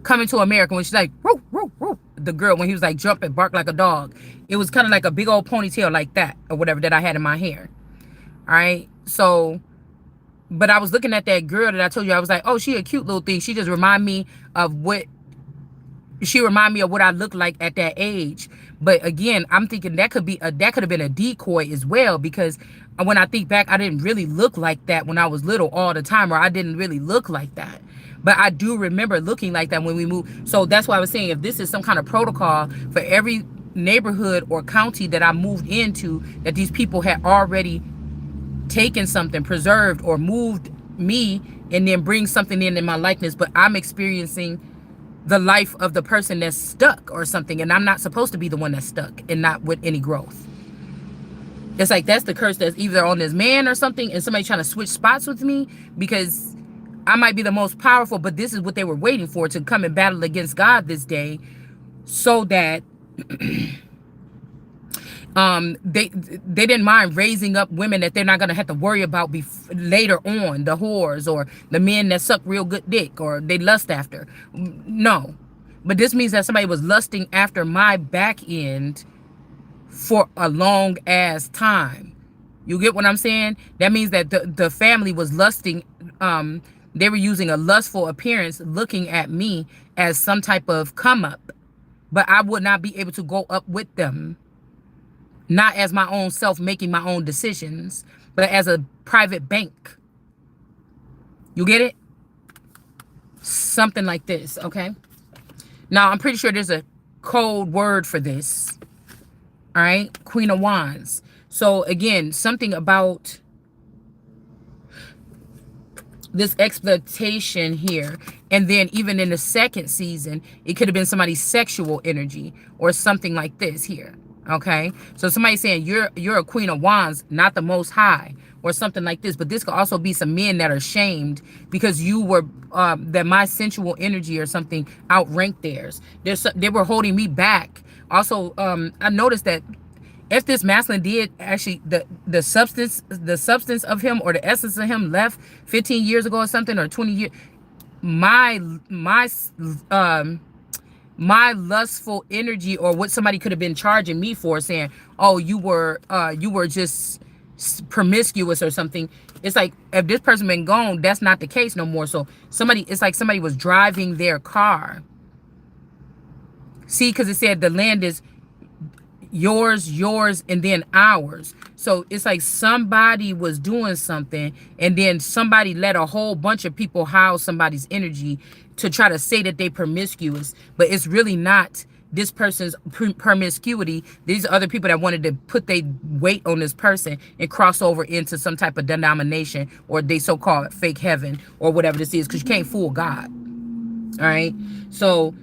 Coming to America, when she's like, woo, woo, woo. the girl when he was like jumping, bark like a dog. It was kind of like a big old ponytail like that or whatever that I had in my hair. All right. So, but I was looking at that girl that I told you. I was like, oh, she a cute little thing. She just remind me of what I looked like at that age. But again, I'm thinking that could have been a decoy as well, because when I think back, I didn't really look like that when I was little all the time, or I didn't really look like that. But I do remember looking like that when we moved. So that's why I was saying, if this is some kind of protocol for every neighborhood or county that I moved into, that these people had already taken something, preserved, or moved me, and then bring something in my likeness, but I'm experiencing the life of the person that's stuck or something, and I'm not supposed to be the one that's stuck and not with any growth. It's like that's the curse that's either on this man or something, and somebody trying to switch spots with me, because I might be the most powerful, but this is what they were waiting for, to come and battle against God this day, so that they didn't mind raising up women that they're not going to have to worry about later on, the whores or the men that suck real good dick or they lust after. No, but this means that somebody was lusting after my back end for a long ass time. You get what I'm saying? That means that the family was lusting. They were using a lustful appearance, looking at me as some type of come up, but I would not be able to go up with them. Not as my own self making my own decisions, but as a private bank. You get it? Something like this, okay? Now, I'm pretty sure there's a code word for this. All right? Queen of Wands. So, again, something about this exploitation here. And then even in the second season, it could have been somebody's sexual energy or something like this here. Okay, so somebody saying you're a Queen of Wands, not the Most High, or something like this. But this could also be some men that are shamed because you were that my sensual energy or something outranked theirs. They were holding me back. Also, I noticed that if this masculine did actually the substance of him or the essence of him left 15 years ago or something, or 20 years, my lustful energy, or what somebody could have been charging me for, saying, oh, you were just promiscuous or something. It's like, if this person been gone, that's not the case no more. So it's like somebody was driving their car. See, because it said the land is yours, and then ours. So it's like somebody was doing something, and then somebody let a whole bunch of people house somebody's energy to try to say that they promiscuous, but it's really not this person's promiscuity. These are other people that wanted to put their weight on this person and cross over into some type of denomination, or they so-called fake heaven, or whatever this is, because you can't fool God. All right, so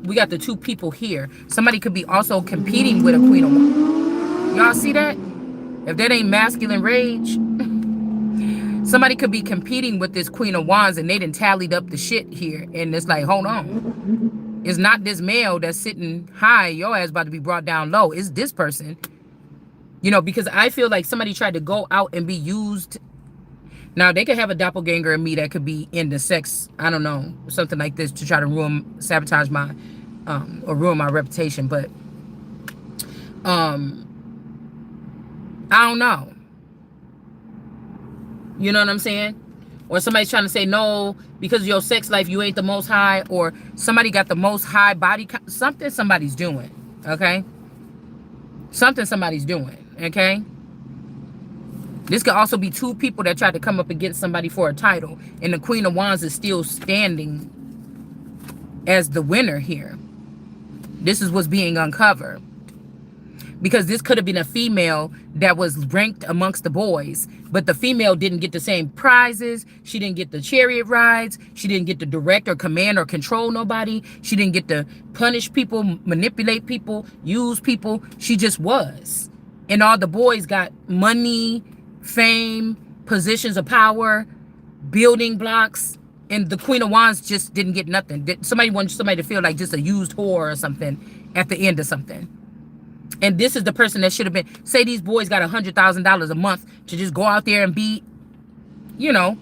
we got the two people here. Somebody could be also competing with a Queen of Wands. Y'all see that? If that ain't masculine rage, somebody could be competing with this Queen of Wands, and they done tallied up the shit here. And it's like, hold on. It's not this male that's sitting high, your ass about to be brought down low. It's this person. You know, because I feel like somebody tried to go out and be used. Now, they could have a doppelganger in me that could be into sex, I don't know, something like this, to try to sabotage my, or ruin my reputation. But, I don't know. You know what I'm saying? Or somebody's trying to say, no, because of your sex life, you ain't the Most High. Or somebody got the most high body. Something somebody's doing, okay? Something somebody's doing, okay? This could also be two people that tried to come up against somebody for a title, and the Queen of Wands is still standing as the winner here. This is what's being uncovered. Because this could have been a female that was ranked amongst the boys, but the female didn't get the same prizes. She didn't get the chariot rides. She didn't get to direct or command or control nobody. She didn't get to punish people, manipulate people, use people. She just was. And all the boys got money, fame, positions of power, building blocks, and the Queen of Wands just didn't get nothing. Somebody wanted somebody to feel like just a used whore or something at the end of something. And this is the person that should have been, say these boys got $100,000 a month to just go out there and be, you know,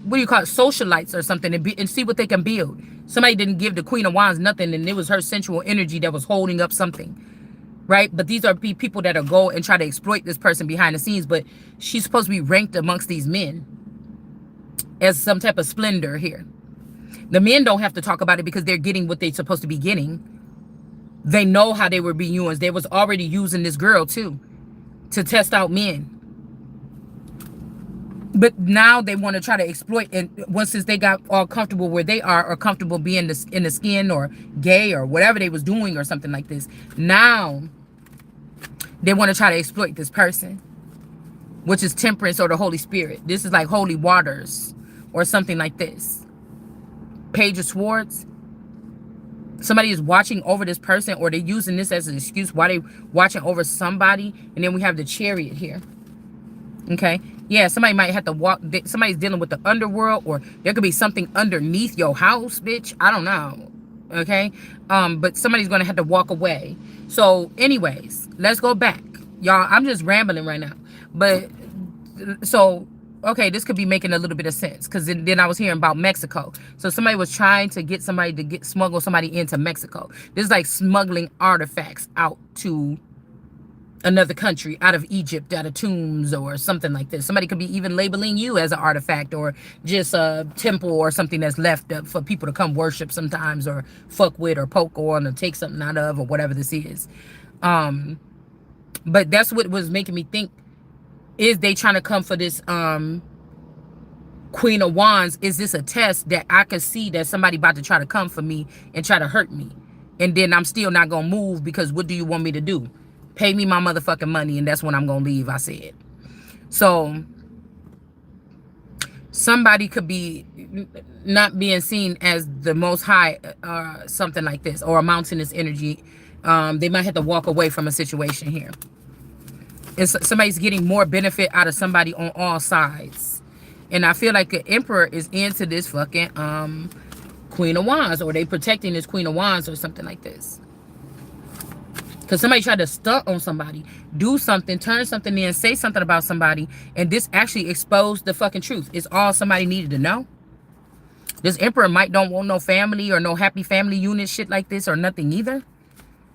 what do you call it, socialites or something, and see what they can build. Somebody didn't give the Queen of Wands nothing, and it was her sensual energy that was holding up something, right? But these are people that are go and try to exploit this person behind the scenes, but she's supposed to be ranked amongst these men as some type of splendor here. The men don't have to talk about it because they're getting what they're supposed to be getting. They know how they were being used. They was already using this girl too to test out men. But now they want to try to exploit, and once they got all comfortable where they are, or comfortable being in the skin, or gay, or whatever they was doing, or something like this, now they want to try to exploit this person, which is temperance or the Holy Spirit. This is like holy waters or something like this. Page of Swords. Somebody is watching over this person, or they're using this as an excuse why they watching over somebody. And then we have the Chariot here. Okay, yeah, somebody might have to walk. Somebody's dealing with the underworld, or there could be something underneath your house, bitch. I don't know. Okay, but somebody's gonna have to walk away. So, anyways, let's go back, y'all. I'm just rambling right now, but so okay, this could be making a little bit of sense, because then I was hearing about Mexico. So somebody was trying to get somebody to smuggle somebody into Mexico. This is like smuggling artifacts out to another country, out of Egypt, out of tombs or something like this. Somebody could be even labeling you as an artifact, or just a temple or something that's left up for people to come worship sometimes, or fuck with, or poke on, or take something out of, or whatever this is. But that's what was making me think, is they trying to come for this Queen of Wands? Is this a test that I could see that somebody about to try to come for me and try to hurt me, and then I'm still not gonna move, because what do you want me to do? Pay me my motherfucking money, and that's when I'm gonna leave, I said. So somebody could be not being seen as the most high, something like this, or a mountainous energy. They might have to walk away from a situation here. It's somebody's getting more benefit out of somebody on all sides. And I feel like the Emperor is into this fucking Queen of Wands, or they protecting this Queen of Wands or something like this. Because somebody tried to stunt on somebody, do something, turn something in, say something about somebody, and this actually exposed the fucking truth. It's all somebody needed to know. This Emperor might don't want no family, or no happy family unit shit like this, or nothing either.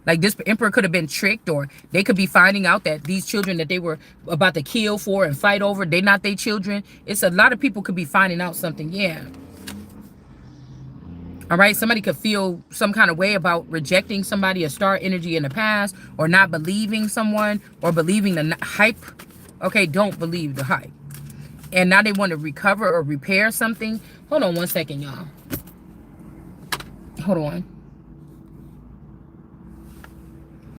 Like, this Emperor could have been tricked, or they could be finding out that these children that they were about to kill for and fight over, they not their children. It's a lot of people could be finding out something. Yeah. All right, somebody could feel some kind of way about rejecting somebody, a star energy in the past, or not believing someone, or believing the hype. Okay, don't believe the hype. And now they want to recover or repair something. Hold on one second, y'all. Hold on.